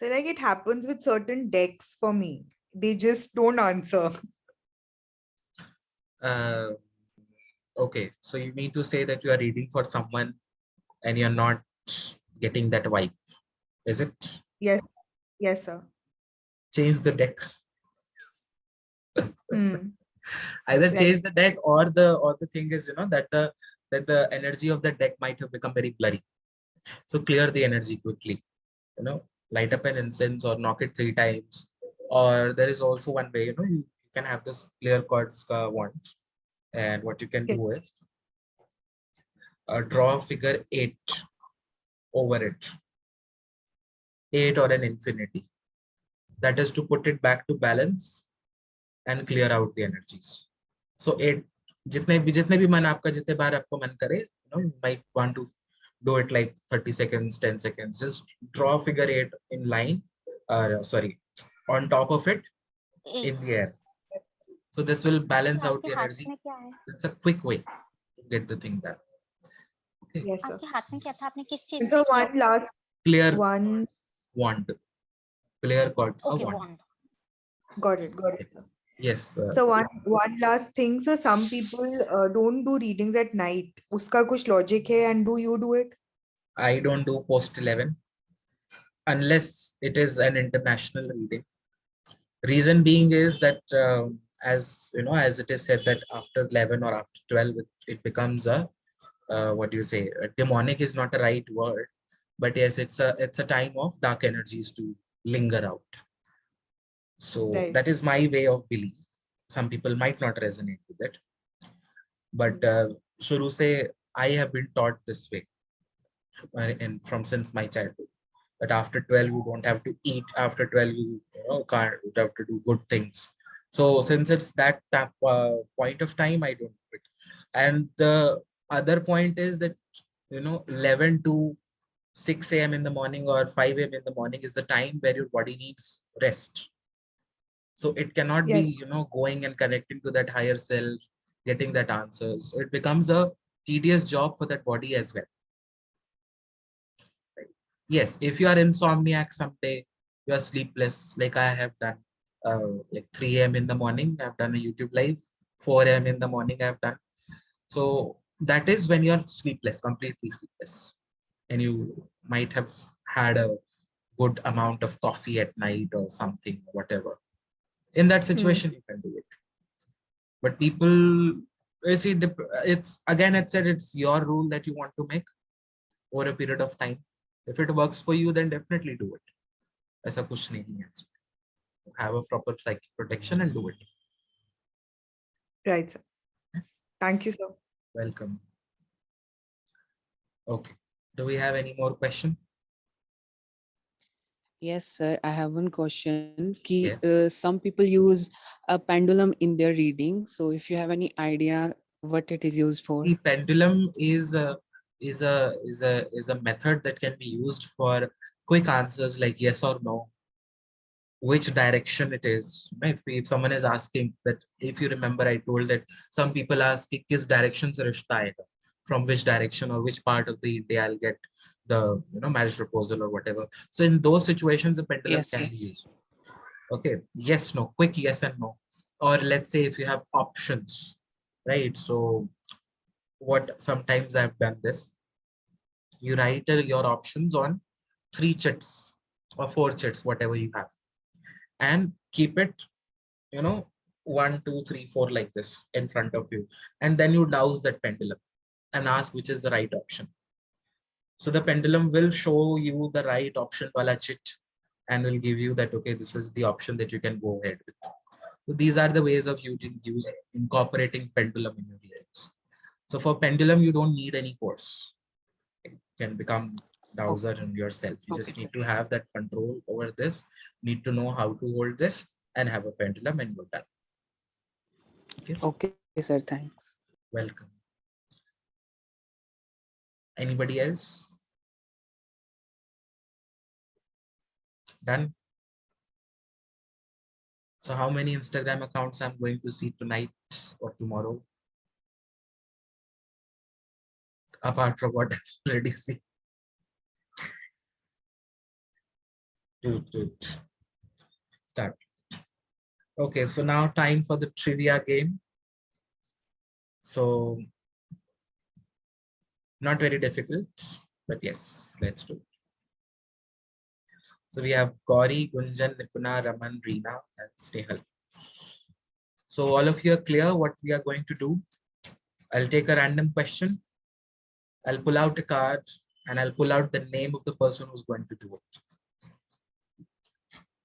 So like it happens with certain decks for me. They just don't answer. Uh, okay, so you mean to say that you are reading for someone and you're not getting that vibe, is it? Yes, yes, sir. Change the deck. Hmm. Either Right. change the deck, or the thing is, that the energy of the deck might have become very blurry. So clear the energy quickly. Light up an incense or knock it 3 times. Or there is also one way, you can have this clear quartz wand, and what you can Okay. do is draw figure 8 over it, 8 or an infinity. That is to put it back to balance and clear out the energies. So 8, जितने भी मन आपका जितने बार आपको मन करे, you might want to do it like 30 seconds, 10 seconds. Just draw figure 8 in line, sorry, on top of it in the air. So this will balance out the energy. It's a quick way to get the thing done. Okay. Yes, sir. आपके हाथ में क्या था? आपने किस चीज And से so किया? one last Clear one. wand. Clear quartz Okay, wand. wand. Got it, sir. Yes. So one last thing, so some people don't do readings at night. Uska kuch logic hai, and do you do it? I don't do post 11 unless it is an international reading. Reason being is that, as you know, as it is said that after 11 or after 12, it becomes a, what do you say, demonic is not a right word, but yes, it's a time of dark energies to linger out. So Right. that is my way of belief. Some people might not resonate with it, but shuru se I have been taught this way, and from since my childhood, that after 12 you don't have to eat, after 12 can't, you have to do good things. So since it's that point of time, I don't do it. And the other point is that 11 to 6 a.m. in the morning or 5 a.m. in the morning is the time where your body needs rest. So it cannot be Yes. going and connecting to that higher self, getting that answers. So it becomes a tedious job for that body as well. Yes, if you are insomniac someday, you are sleepless, like I have done, like 3 a.m. in the morning, I've done a YouTube live, 4 a.m. in the morning, I've done. So that is when you're sleepless, completely sleepless. And you might have had a good amount of coffee at night or something, whatever. In that Hmm. situation, you can do it. But people, you see, it's again, it said it's your rule that you want to make over a period of time. If it works for you, then definitely do it. ऐसा कुछ नहीं है. Have a proper psychic protection and do it. Right, sir. Thank you, sir. Welcome. Okay. Do we have any more question? Yes, sir. I have one question. Yes. Some people use a pendulum in their reading. So if you have any idea what it is used for? The pendulum is a method that can be used for quick answers like yes or no, which direction it is. If someone is asking that, if you remember, I told that some people ask कि किस direction से रिश्ता आएगा, from which direction or which part of the India I'll get the marriage proposal or whatever. So in those situations, a pendulum Yes, can sir. be used. Okay, yes, no, quick yes and no. Or let's say if you have options, right? So what sometimes I've done this, you write your options on 3 chits or 4 chits, whatever you have, and keep it, you know, 1, 2, 3, 4 like this in front of you. And then you douse that pendulum and ask which is the right option. So the pendulum will show you the right option wala chit and will give you that, okay, this is the option that you can go ahead with. So these are the ways of using incorporating pendulum in your readings. So for pendulum, you don't need any course. You can become dowser in yourself. You Okay, just sir. need to have that control over this, need to know how to hold this and have a pendulum, and you're done. Okay, Okay, sir. Thanks. welcome. Anybody else? Done. So how many Instagram accounts I'm going to see tonight or tomorrow? Apart from what I've already seen. Good. Start. Okay, so now time for the trivia game. So not very difficult, but yes, let's do it. So we have Gauri, Gunjan, Nipuna, Raman, Reena, and Snehal. So all of you are clear what we are going to do. I'll take a random question. I'll pull out a card and I'll pull out the name of the person who's going to do it.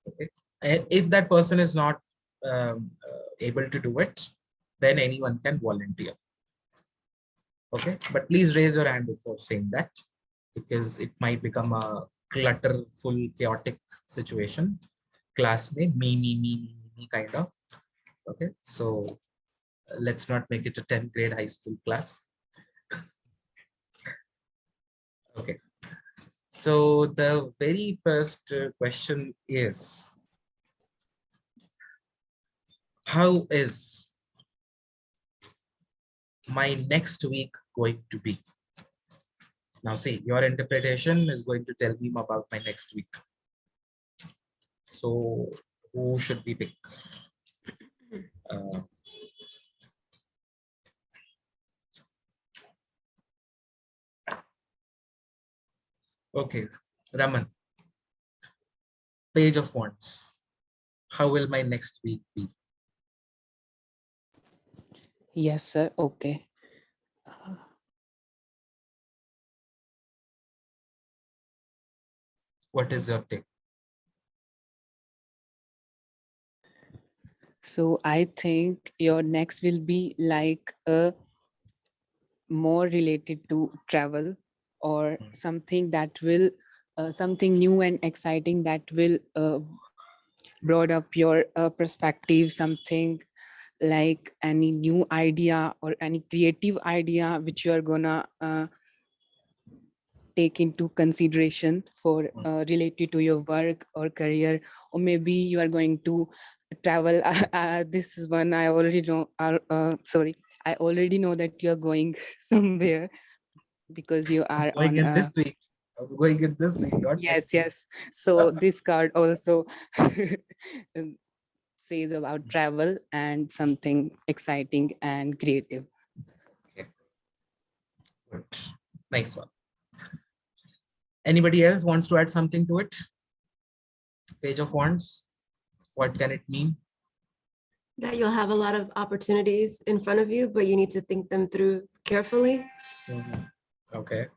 Okay. And if that person is not able to do it, then anyone can volunteer. Okay, but please raise your hand before saying that, because it might become a clutterful, chaotic situation. Class may me kind of. Okay, so let's not make it a 10th grade high school class. Okay, so the very first question is, how is my next week going to be? Now see, your interpretation is going to tell me about my next week. So who should we pick? Okay, Raman, Page of Wands. How will my next week be? Yes, sir. Okay. What is your take? So I think your next will be like a more related to travel or something that will something new and exciting that will broad up your perspective, something like any new idea or any creative idea which you are gonna take into consideration for related to your work or career, or maybe you are going to travel. This is one I already know. Sorry, I already know that you are going somewhere because you I'm are going on. in this week. I'm going in this week, not next week. Yes. So this card also says about travel and something exciting and creative. Okay. Good. Nice one. Anybody else wants to add something to it? Page of Wands. What can it mean? That you'll have a lot of opportunities in front of you, but you need to think them through carefully Okay.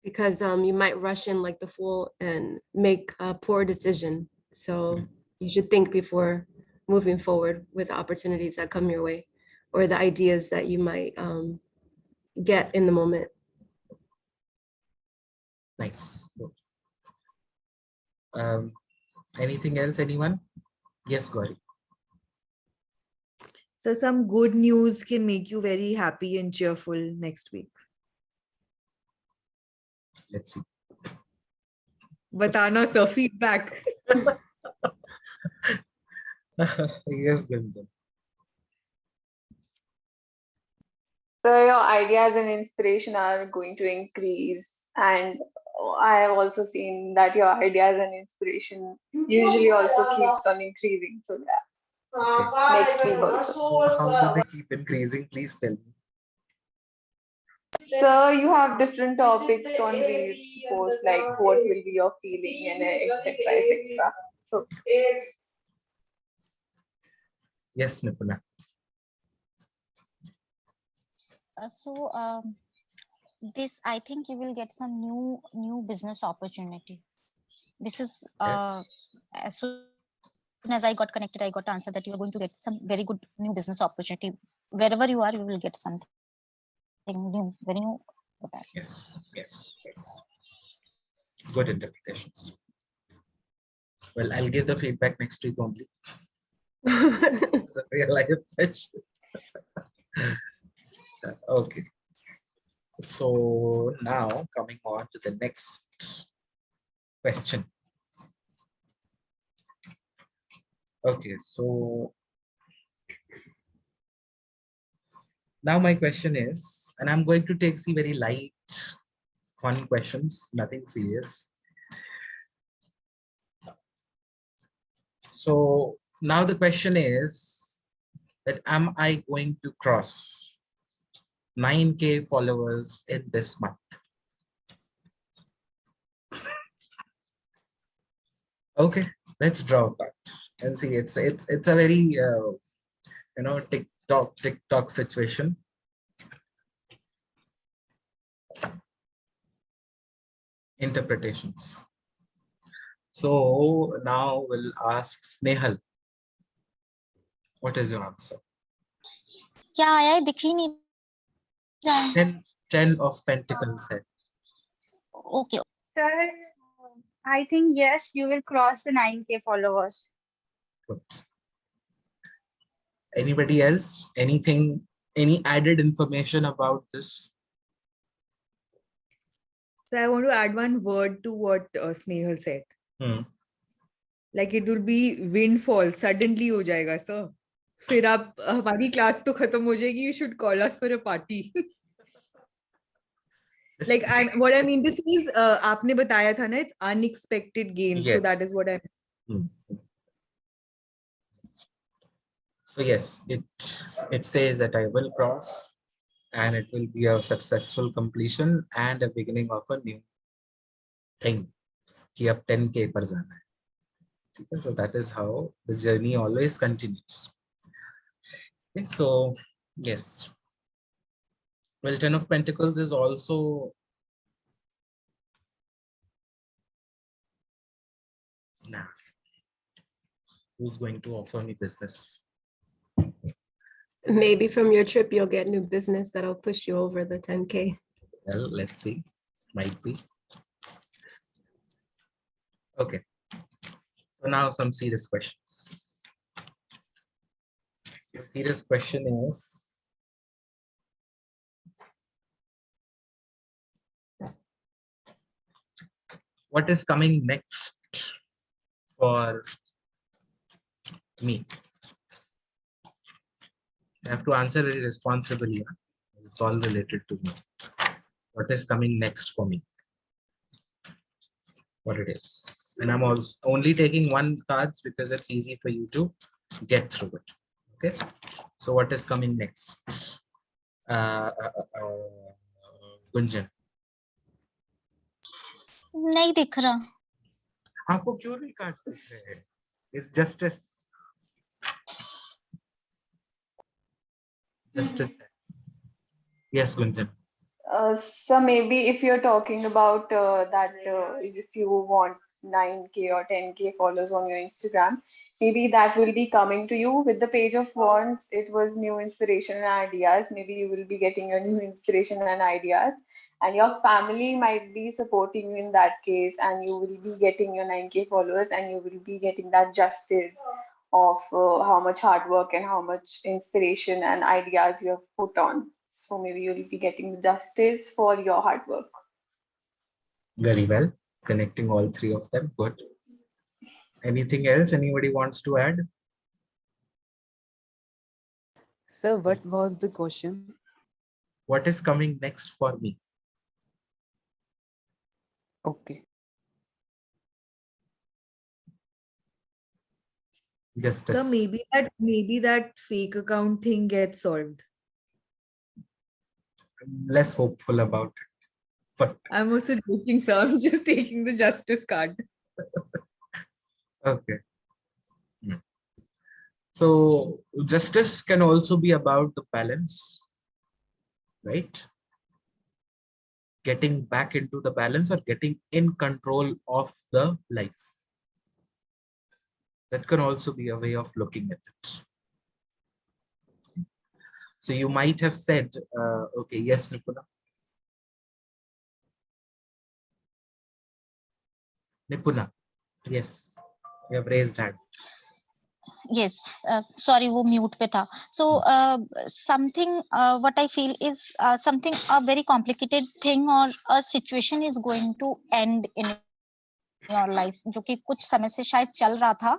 because you might rush in like the fool and make a poor decision. So you should think before moving forward with opportunities that come your way or the ideas that you might get in the moment. Nice. Good. Anything else, anyone? Yes, Gauri. So some good news can make you very happy and cheerful next week. Let's see. Batana sir, feedback. Yes, Gunjan. So your ideas and inspiration are going to increase, and I have also seen that your ideas and inspiration usually also keeps on increasing. So yeah, next week also. How do they keep increasing? Please tell me. So you have different topics on reels to post, like what will be your feeling and etc. etc. So Yes, Nipuna. This, I think you will get some new business opportunity. This is as soon as I got connected, I got to answer that you are going to get some very good new business opportunity. Wherever you are, you will get something new, very new. Yes. Good interpretations. Well, I'll give the feedback next week only. It's a real life question. Okay. So now coming on to the next question. Okay, so now my question is, and I'm going to take some very light, fun questions, nothing serious. So now the question is that am I going to cross 9K followers in this month? Okay, let's draw a card and see. It's a very TikTok situation. Interpretations. So now we'll ask Snehal. What is your answer? क्या आया है दिख ही नहीं रहा है. 10 of Pentacles है. Okay. Sir, I think yes, you will cross the 9K followers. Good. Anybody else? Anything? Any added information about this? So I want to add one word to what Snehal said. Like it will be windfall. Suddenly हो जाएगा sir. फिर आप हमारी class तो खत्म हो जाएगी. You should call us for a party. Like what I mean to say is आपने बताया था ना, it's unexpected gains. So Yes. that is what I. So yes, it says that I will cross, and it will be a successful completion and a beginning of a new thing. कि अब 10K पर जाना है. So that is how the journey always continues. Okay, so yes. Well, 10 of Pentacles is also now. Who's going to offer me business? Maybe from your trip, you'll get new business that'll push you over the 10K. Well, let's see. Might be. Okay. So now some serious questions. The serious question is, what is coming next for me? I have to answer very responsibly. It's all related to me. What is coming next for me? What it is. And I'm also only taking one cards because it's easy for you to get through it. Okay. So what is coming next? Gunjan. नहीं दिख रहा. आपको क्यों नहीं काट सकते हैं? It's justice. Justice. Yes, Gunjan. So maybe if you're talking about that if you want 9K or 10K followers on your Instagram, maybe that will be coming to you with the Page of Wands. It was new inspiration and ideas. Maybe you will be getting your new inspiration and ideas, and your family might be supporting you in that case, and you will be getting your 9K followers, and you will be getting that justice of how much hard work and how much inspiration and ideas you have put on. So maybe you'll be getting the justice for your hard work. Very well. Connecting all three of them. Good. Anything else anybody wants to add? Sir, what was the question? What is coming next for me? Okay. Justice. So maybe that fake account thing gets solved. I'm less hopeful about it. But I'm also joking, sir. I'm just taking the justice card. okay. So justice can also be about the balance, right? Getting back into the balance or getting in control of the life. That can also be a way of looking at it. So you might have said, okay, yes, Nipuna. Nipuna, yes, you have raised hand. Yes, sorry, वो mute पे था. So something what I feel is something a very complicated thing or a situation is going to end in your life, जो कि कुछ समय से शायद चल रहा था,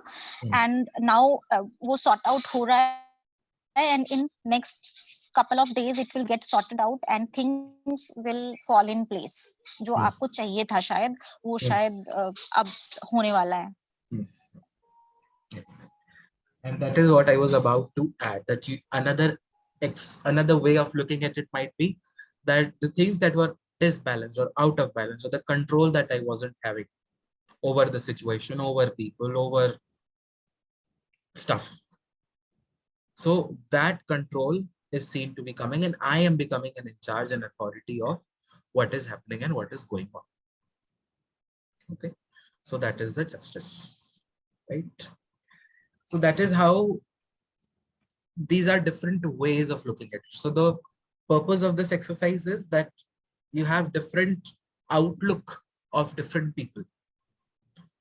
and now वो sort out हो रहा है, and in next couple of days it will get sorted out and things will fall in place. जो आपको चाहिए था शायद वो शायद अब होने वाला है. And that is what I was about to add, that you another way of looking at it might be that the things that were disbalanced or out of balance, or the control that I wasn't having over the situation, over people, over stuff. So that control is seen to be coming, and I am becoming an in charge and authority of what is happening and what is going on. Okay, so that is the justice, right? So that is how these are different ways of looking at it. So the purpose of this exercise is that you have different outlook of different people.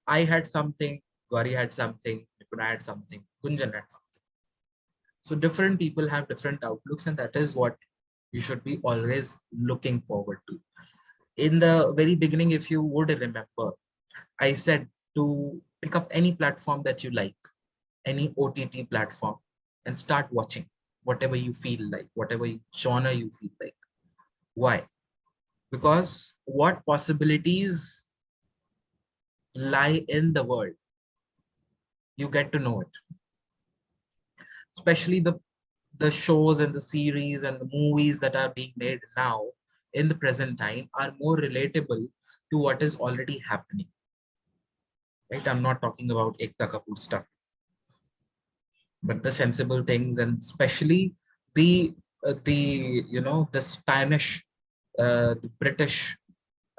I had something, Gauri had something, Nipuna had something, Gunjan had something. So different people have different outlooks, and that is what you should be always looking forward to. In the very beginning, if you would remember, I said to pick up any platform that you like, any OTT platform, and start watching whatever you feel like, whatever genre you feel like. Why? Because what possibilities lie in the world, you get to know it. Especially the shows and the series and the movies that are being made now in the present time are more relatable to what is already happening. Right? I'm not talking about Ekta Kapoor stuff, but the sensible things, and especially the Spanish, the British,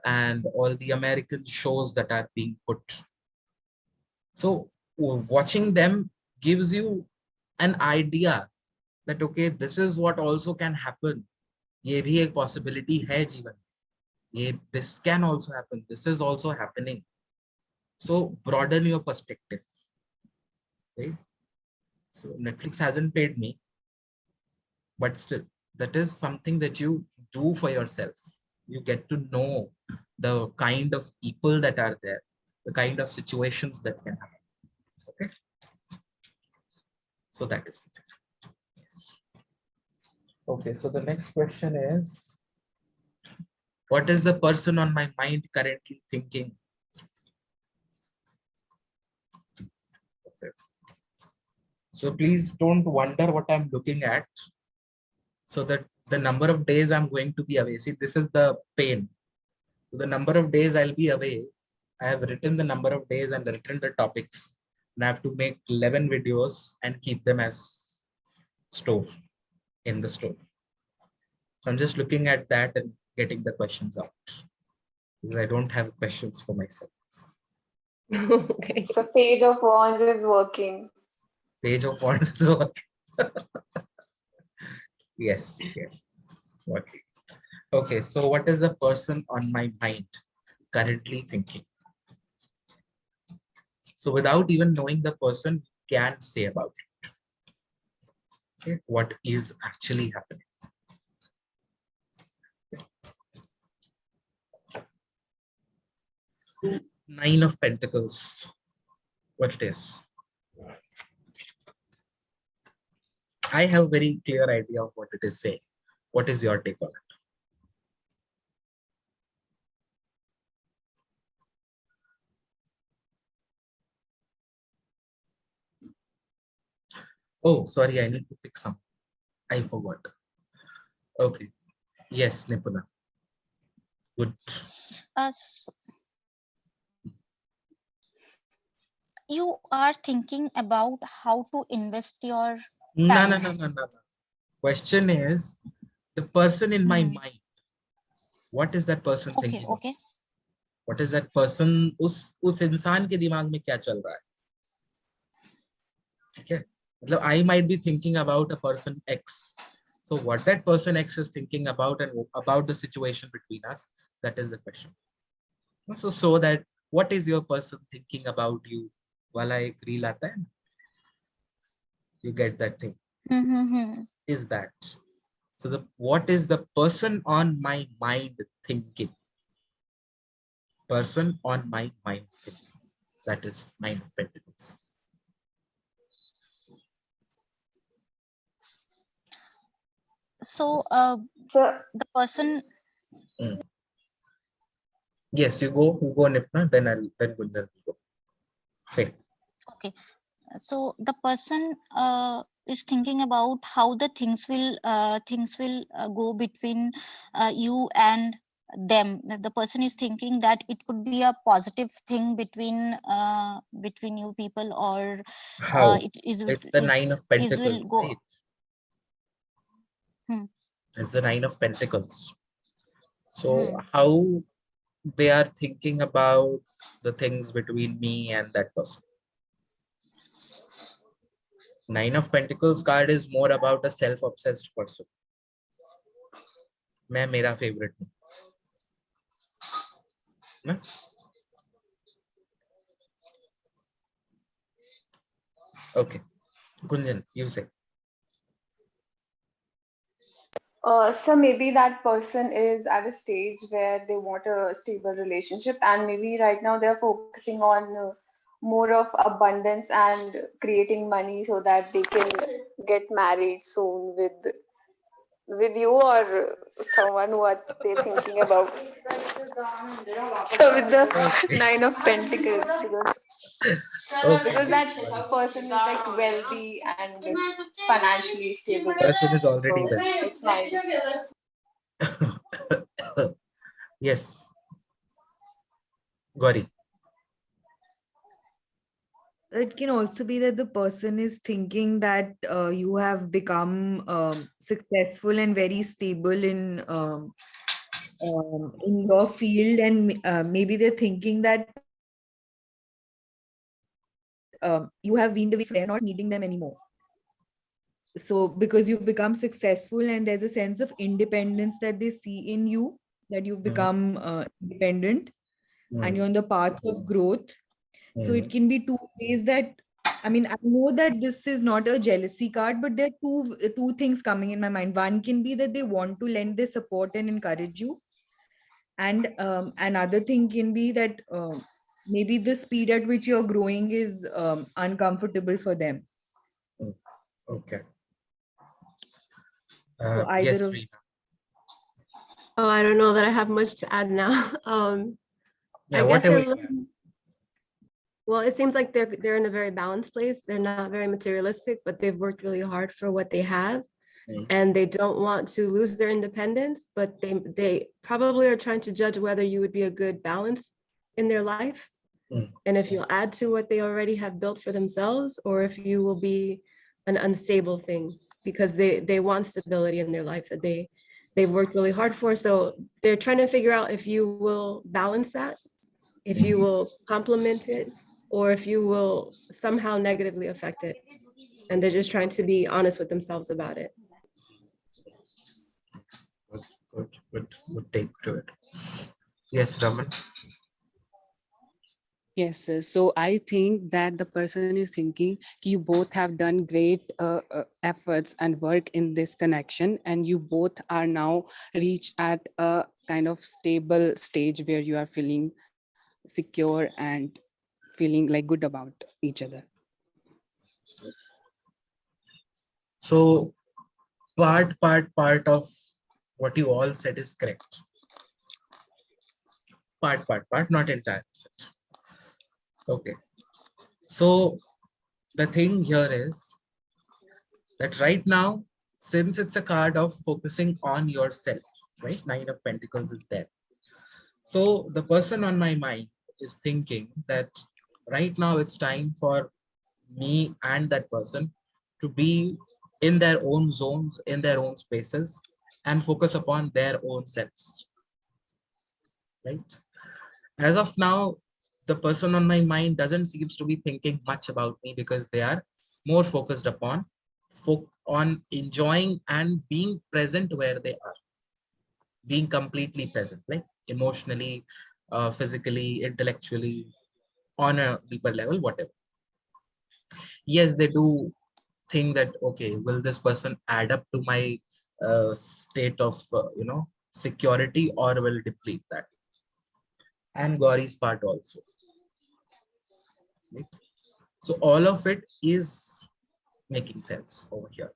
and all the American shows that are being put. So watching them gives you an idea that, okay, this is what also can happen. ये भी एक possibility है जीवन में. This can also happen. This is also happening. So broaden your perspective. Right? So Netflix hasn't paid me, but still, that is something that you do for yourself. You get to know the kind of people that are there, the kind of situations that can happen. Okay. So that is it. Yes. Okay. So the next question is, what is the person on my mind currently thinking? Okay. So please don't wonder what I'm looking at, so that the number of days I'm going to be away. See, this is the pain. The number of days I'll be away, I have written the number of days and written the topics, and I have to make 11 videos and keep them as store in the store. So I'm just looking at that and getting the questions out, because I don't have questions for myself. Okay. So Page of Wands is working. Page of Wands is working. Yes, yes. Okay. Okay, so what is the person on my mind currently thinking? So without even knowing the person, you can say about it. Okay, what is actually happening? 9 of Pentacles. What it is? I have a very clear idea of what it is saying. What is your take on it? Oh, sorry, I need to fix some. I forgot. Okay. Yes, Nipuna. Good. You are thinking about how to invest your No. time. Question is, the person in my mind, what is that person thinking? Okay. What is that person, उस इंसान के दिमाग में क्या चल रहा है? Okay. I might be thinking about a person X. So what that person X is thinking about and about the situation between us, that is the question. So that what is your person thinking about you? Wala ek reel aata hai na? You get that thing. Is that? So what is the person on my mind thinking? Person on my mind thinking. That is 9 of Pentacles. So the person. Yes, you go Nipna, then Gunjan will go. Say. Okay. so the person is thinking about how the things will go between you and them. The person is thinking that it would be a positive thing between you people, or How? it is It's the Nine of will Pentacles, go. right? Hmm. It's the Nine of Pentacles. So Hmm. how they are thinking about the things between me and that person. Nine of Pentacles card is more about a self-obsessed person. मैं मेरा favorite हूँ ना? Okay, Gunjan, you say. So maybe that person is at a stage where they want a stable relationship, and maybe right now they're focusing on more of abundance and creating money so that they can get married soon with you or someone who are they thinking about. So with the Okay. Nine of Pentacles, Okay. because that person is like wealthy and financially stable. Person is already So well. it's nice. Yes. Gauri. It can also be that the person is thinking that you have become successful and very stable in your field, and maybe they're thinking that you have weaned away, they're not needing them anymore. So because you've become successful and there's a sense of independence that they see in you, that you've become independent and you're on the path of growth. So it can be two ways that, I mean, I know that this is not a jealousy card, but there are two things coming in my mind. One can be that they want to lend their support and encourage you. And another thing can be that maybe the speed at which you're growing is uncomfortable for them. Okay. So either Yes, of Reena. Oh, I don't know that I have much to add now. Yeah, I guess whatever they're you have. looking, well, it seems like they're in a very balanced place. They're not very materialistic, but they've worked really hard for what they have. And they don't want to lose their independence, but they probably are trying to judge whether you would be a good balance in their life. And if you'll add to what they already have built for themselves, or if you will be an unstable thing, because they want stability in their life that they've worked really hard for. So they're trying to figure out if you will balance that, if you will complement it, or if you will somehow negatively affect it. And they're just trying to be honest with themselves about it. Good take to it. Yes, Raman. Yes, sir. So I think that the person is thinking you both have done great efforts and work in this connection, and you both are now reached at a kind of stable stage where you are feeling secure and feeling like good about each other. So part of what you all said is correct. Part, not entire set. Okay. So the thing here is that right now, since it's a card of focusing on yourself, right? Nine of Pentacles is there. So the person on my mind is thinking that right now it's time for me and that person to be in their own zones, in their own spaces, and focus upon their own selves, right? As of now, the person on my mind doesn't seems to be thinking much about me because they are more focused upon enjoying and being present where they are, being completely present, like emotionally, physically, intellectually, on a deeper level, whatever. Yes, they do think that, okay, will this person add up to my state of security, or will deplete that? And Gauri's part also, right? So all of it is making sense over here.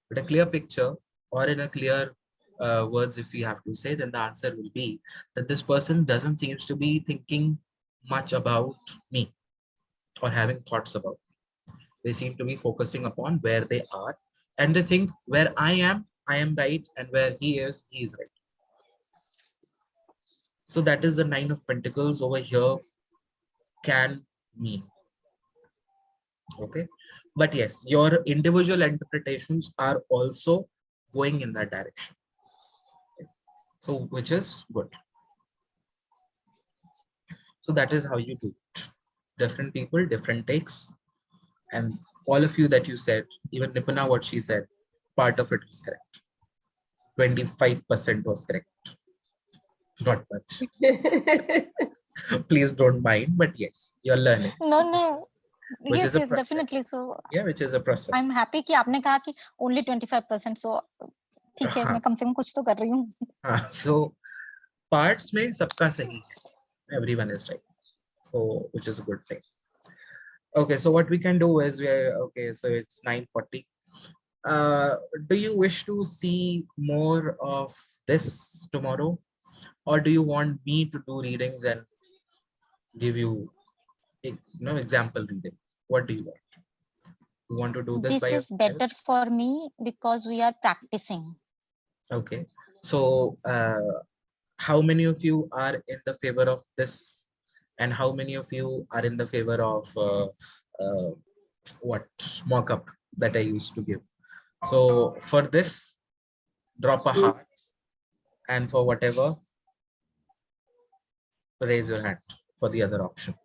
But a clear picture, or in a clear words, if we have to say, then the answer will be that this person doesn't seem to be thinking much about me or having thoughts about me. They seem to be focusing upon where they are, and they think where I am right, and where he is right. So that is the Nine of Pentacles over here can mean. Okay. But yes, your individual interpretations are also going in that direction. So, which is good. So that is how you do it. Different people, different takes. And all of you that you said, even Nipuna, what she said, part of it was correct. 25% was correct. Not much. Please don't mind, but yes, you're learning. No. Which Yes, is a yes, process. definitely. So Yeah, which is a process. I'm happy कि आपने कहा कि only 25%. So ठीक है, मैं कम से कम कुछ तो कर रही हूँ. So parts में सबका सही है. Everyone is right. So which is a good thing. Okay, so what we can do is okay, so it's 9:40. Do you wish to see more of this tomorrow, or do you want me to do readings and give you example reading? What do you want? You want to do this by This is yourself? better for me because we are practicing. Okay, so how many of you are in the favor of this, and how many of you are in the favor of what mock-up that I used to give? So for this, drop a heart, and for whatever, raise your hand for the other option.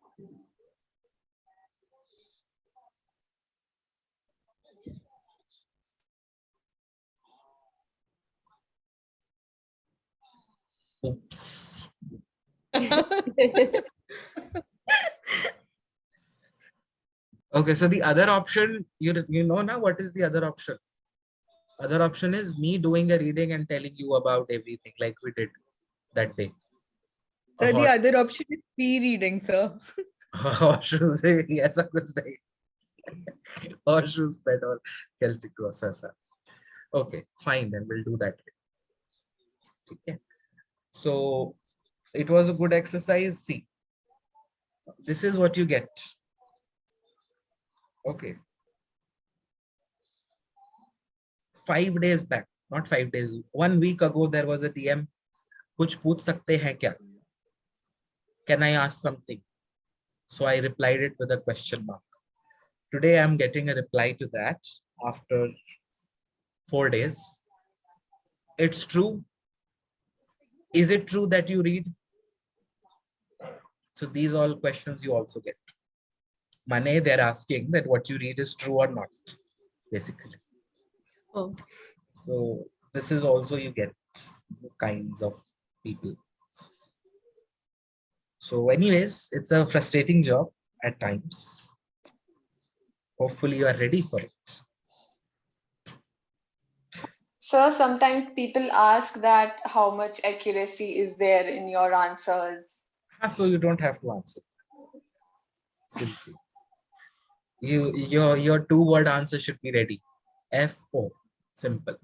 Oops. Okay, so the other option, you know now what is the other option? Other option is me doing a reading and telling you about everything like we did that day. So the other option is free reading, sir. Yes, Horseshoes, pet or Celtic cross. Okay, fine, then we'll do that. Okay. So it was a good exercise. See, this is what you get. Okay. 5 days back, not 5 days, 1 week ago, there was a DM. Kuch pooch sakte hain kya? Can I ask something? So I replied it with a question mark. Today I'm getting a reply to that after 4 days. It's true. Is it true that you read? So these all questions you also get. Mane, they're asking that what you read is true or not, basically. Oh. So this is also you get kinds of people. So anyways, it's a frustrating job at times. Hopefully you are ready for it. Sir, sometimes people ask that how much accuracy is there in your answers? So you don't have to answer. Simply. Your 2-word answer should be ready. F-O. Simple.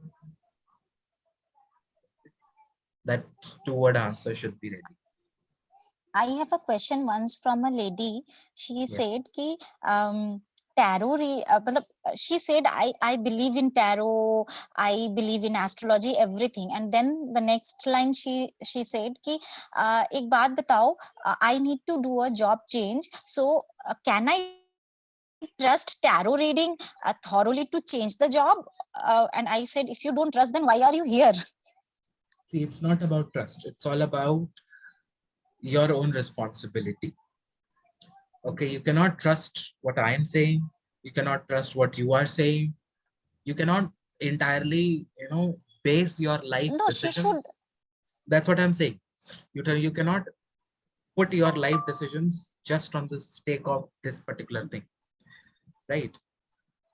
That 2-word answer should be ready. I have a question once from a lady. She said ki tarot she said I believe in tarot, I believe in astrology, everything, and then the next line she said ki ek baat batao, I need to do a job change, so can I trust tarot reading thoroughly to change the job? And I said, if you don't trust, then why are you here? See, it's not about trust. It's all about your own responsibility. Okay, you cannot trust what I am saying. You cannot trust what you are saying. You cannot entirely, base your life decisions. She should. That's what I'm saying. You cannot put your life decisions just on the stake of this particular thing, right?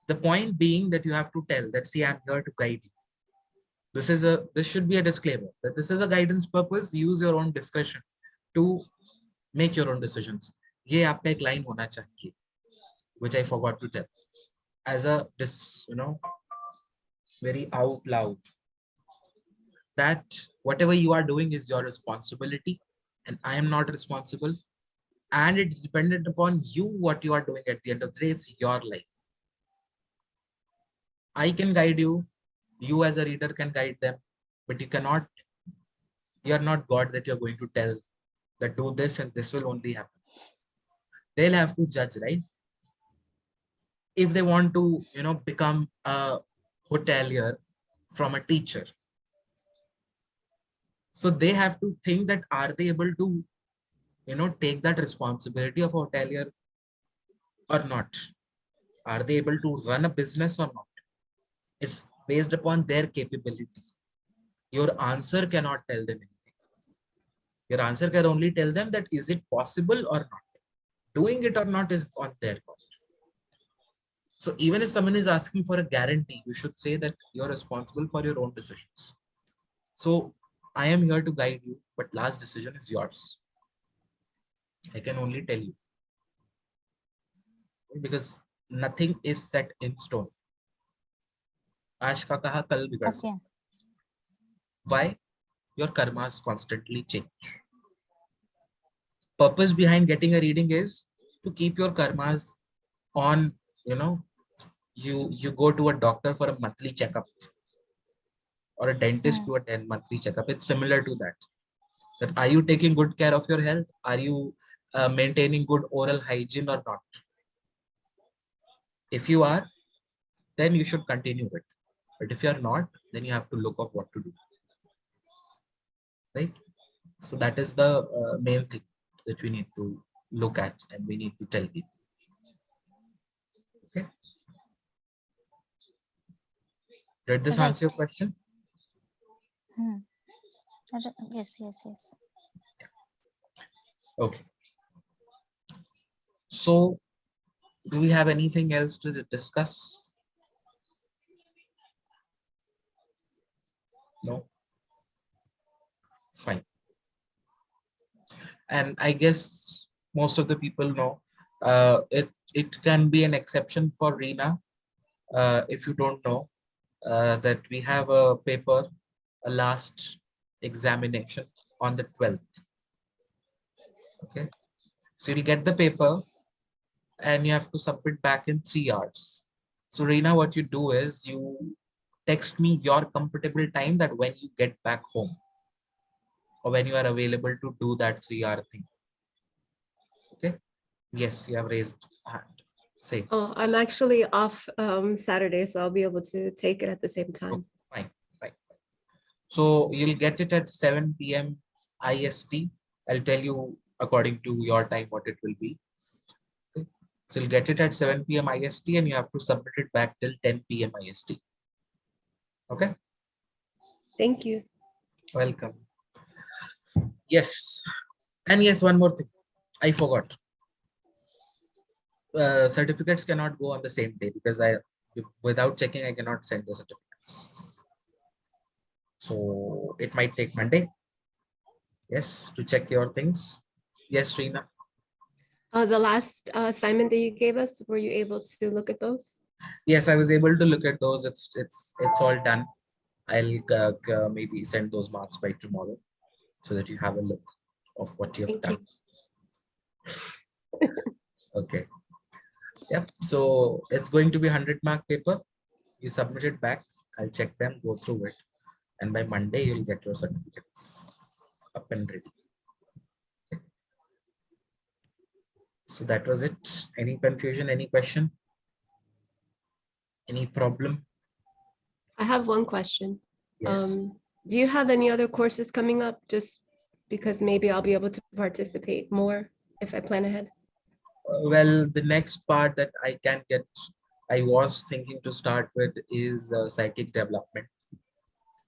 The point being that you have to tell that, see, I'm here to guide you. This should be a disclaimer that this is a guidance purpose. Use your own discretion to make your own decisions. Ye aapka ek line hona chahiye, which I forgot to tell. As a very out loud, that whatever you are doing is your responsibility, and I am not responsible. And it's dependent upon you what you are doing at the end of the day. It's your life. I can guide you. You as a reader can guide them, but you are not God that you're going to tell that do this and this will only happen. They'll have to judge, right? If they want to, become a hotelier from a teacher. So they have to think that are they able to, take that responsibility of a hotelier or not? Are they able to run a business or not? It's based upon their capability. Your answer cannot tell them anything. Your answer can only tell them that is it possible or not. Doing it or not is on their part. So even if someone is asking for a guarantee, you should say that you're responsible for your own decisions. So I am here to guide you, but last decision is yours. I can only tell you. Because nothing is set in stone. Aaj ka kaha kal bigad sakta. Why? Your karmas constantly change. Purpose behind getting a reading is to keep your karmas on, you go to a doctor for a monthly checkup or a dentist to a monthly checkup. It's similar to that. That are you taking good care of your health? Are you maintaining good oral hygiene or not? If you are, then you should continue it. But if you are not, then you have to look up what to do. Right? So that is the main thing that we need to look at and we need to tell people. Okay. Did this answer your question? Yes. Okay. So do we have anything else to discuss? No? Fine. And I guess most of the people know it can be an exception for Reena. If you don't know that we have a paper, a last examination on the 12th. Okay. So you'll get the paper and you have to submit back in 3 hours. So Reena, what you do is you text me your comfortable time that when you get back home or when you are available to do that 3-hour thing. Okay. Yes, you have raised hand. Say. Oh, I'm actually off Saturday, so I'll be able to take it at the same time. Okay, fine. So you'll get it at 7 p.m. IST. I'll tell you according to your time what it will be. Okay. So you'll get it at 7 p.m. IST and you have to submit it back till 10 p.m. IST. Okay. Thank you. Welcome. Yes. And yes, one more thing. I forgot. Certificates cannot go on the same day because without checking, I cannot send the certificates. So it might take Monday. Yes, to check your things. Yes, Reena. The last assignment that you gave us, were you able to look at those? Yes, I was able to look at those. It's all done. I'll maybe send those marks by tomorrow so that you have a look of what you have done. Okay. Yep. So it's going to be 100-mark paper. You submit it back. I'll check them, go through it. And by Monday, you'll get your certificates up and ready. Okay. So that was it. Any confusion, any question? Any problem? I have one question. Yes. Do you have any other courses coming up? Just because maybe I'll be able to participate more if I plan ahead. Well, the next part that I was thinking to start with is psychic development.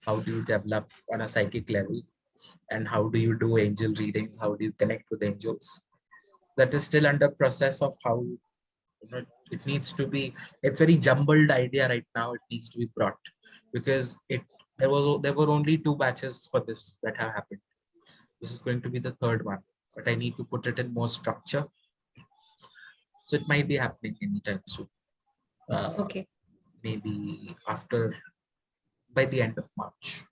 How do you develop on a psychic level? And how do you do angel readings? How do you connect with angels? That is still under process of how it needs to be. It's very jumbled idea right now. It needs to be brought because there were only 2 batches for this that have happened. This is going to be the 3rd one, but I need to put it in more structure. So it might be happening anytime soon. Okay. Maybe by the end of March.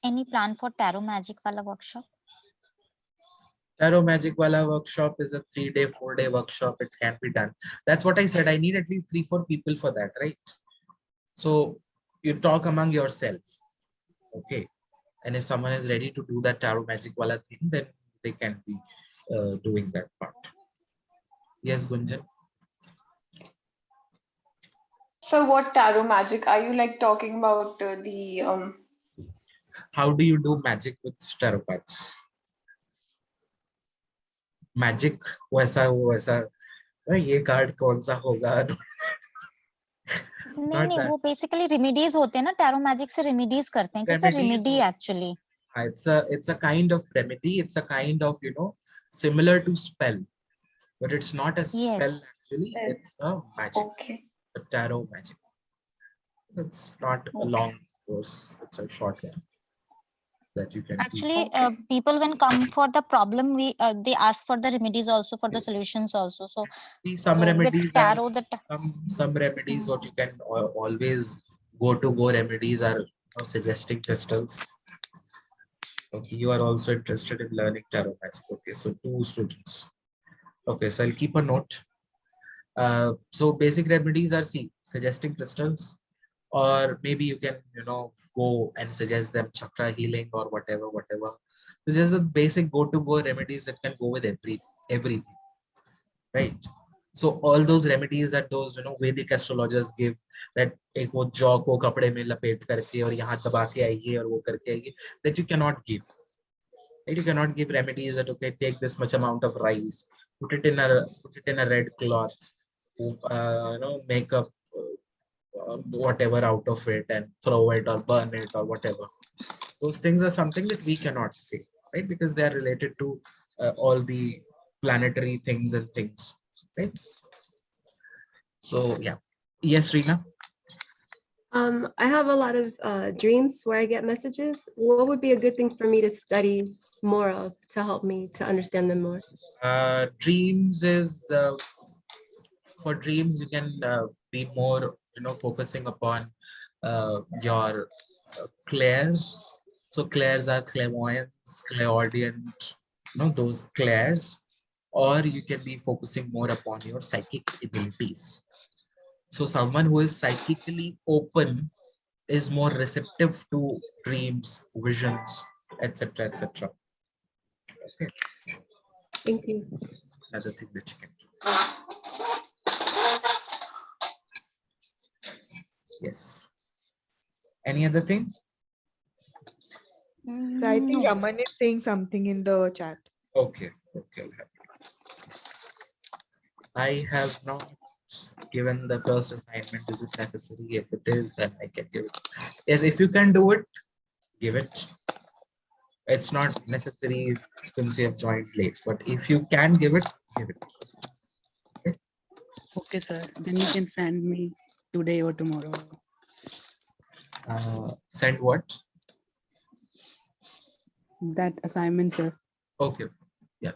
Any plan for tarot magic wala workshop? Tarot Magic Wala workshop is a 3-day, 4-day workshop. It can be done. That's what I said. I need at least 3-4 people for that, right? So you talk among yourself. Okay. And if someone is ready to do that Tarot Magic Wala thing, then they can be doing that part. Yes, Gunjan. So what tarot magic? Are you like talking about the How do you do magic with tarot cards? Magic वैसा ये card कौन सा होगा? नहीं वो basically remedies होते हैं ना, टैरो मैजिक से रेमेडीज करते हैं. It's a remedy actually. It's a kind of remedy. It's a kind of, similar to spell, but it's not a spell actually. It's a magic. Okay. A tarot magic. It's not a long course. It's a short one that you can actually people when come for the problem, we they ask for the remedies also, for the solutions also. So some remedies with tarot some remedies what you can always go remedies are suggesting crystals. Okay, you are also interested in learning tarot magic. Okay, so 2 students. Okay, so I'll keep a note. So basic remedies are suggesting crystals, or maybe you can go and suggest them chakra healing or whatever. This is a basic go remedies that can go with everything, right? So all those remedies that those Vedic astrologers give, that एक वो jaw को कपड़े में लपेट करके और यहाँ दबा के आइए और वो करके आइए, that you cannot give. Right? You cannot give remedies that okay, take this much amount of rice, put it in a red cloth, make up whatever out of it and throw it or burn it or whatever. Those things are something that we cannot say, right? Because they are related to all the planetary things and things, right? So yeah. Yes, Reena. I have a lot of dreams where I get messages. What would be a good thing for me to study more of to help me to understand them more? Dreams is for dreams you can be more focusing upon your clairs. So clairs are clairvoyance, clairaudient, those clairs, or you can be focusing more upon your psychic abilities. So someone who is psychically open is more receptive to dreams, visions, etc., etc. Okay. Thank you. Another thing that you can do. Yes. Any other thing? So I think Raman is saying something in the chat. Okay. I have not given the first assignment. Is it necessary? If it is, then I can give it. Yes, if you can do it, give it. It's not necessary since you have joined late, but if you can give it, give it. Okay, okay sir. Then you can send me today or tomorrow. Send what? That assignment, sir. Okay. Yeah.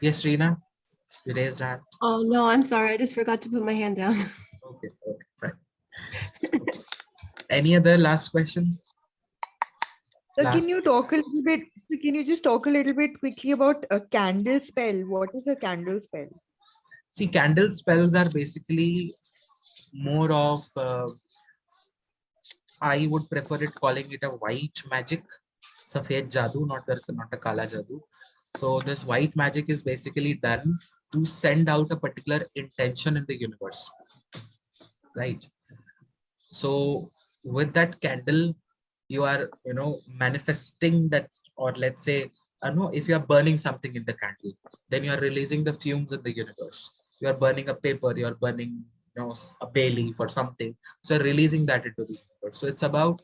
Yes, Reena. You raised hand. Oh no, I'm sorry. I just forgot to put my hand down. Okay, fine. Any other last question? So can you talk a little bit? So can you just talk a little bit quickly about a candle spell? What is a candle spell? See, candle spells are basically more of I would prefer it calling it a white magic, safed jadoo, not a kala jadoo. So this white magic is basically done to send out a particular intention in the universe, right? So with that candle, you are manifesting that, or let's say, I don't know, if you are burning something in the candle, then you are releasing the fumes in the universe. You are burning a paper, you are burning a bay leaf or something, so releasing that into the universe. So it's about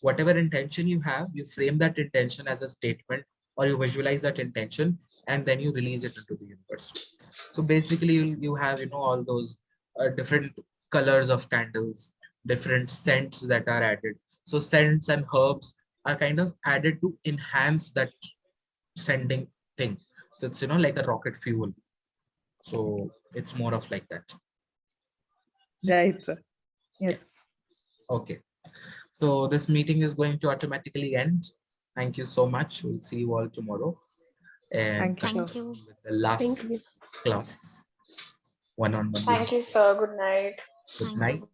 whatever intention you have, you frame that intention as a statement, or you visualize that intention, and then you release it into the universe. So basically you have all those different colors of candles, different scents that are added. So scents and herbs are kind of added to enhance that sending thing. So it's like a rocket fuel. So it's more of like that. Right, sir. Yes. Okay. So this meeting is going to automatically end. Thank you so much. We'll see you all tomorrow. And Thank you, Thank sir. you. with the last Thank you. class, one-on-one. Thank you, sir. Good night. Good Thank night. you.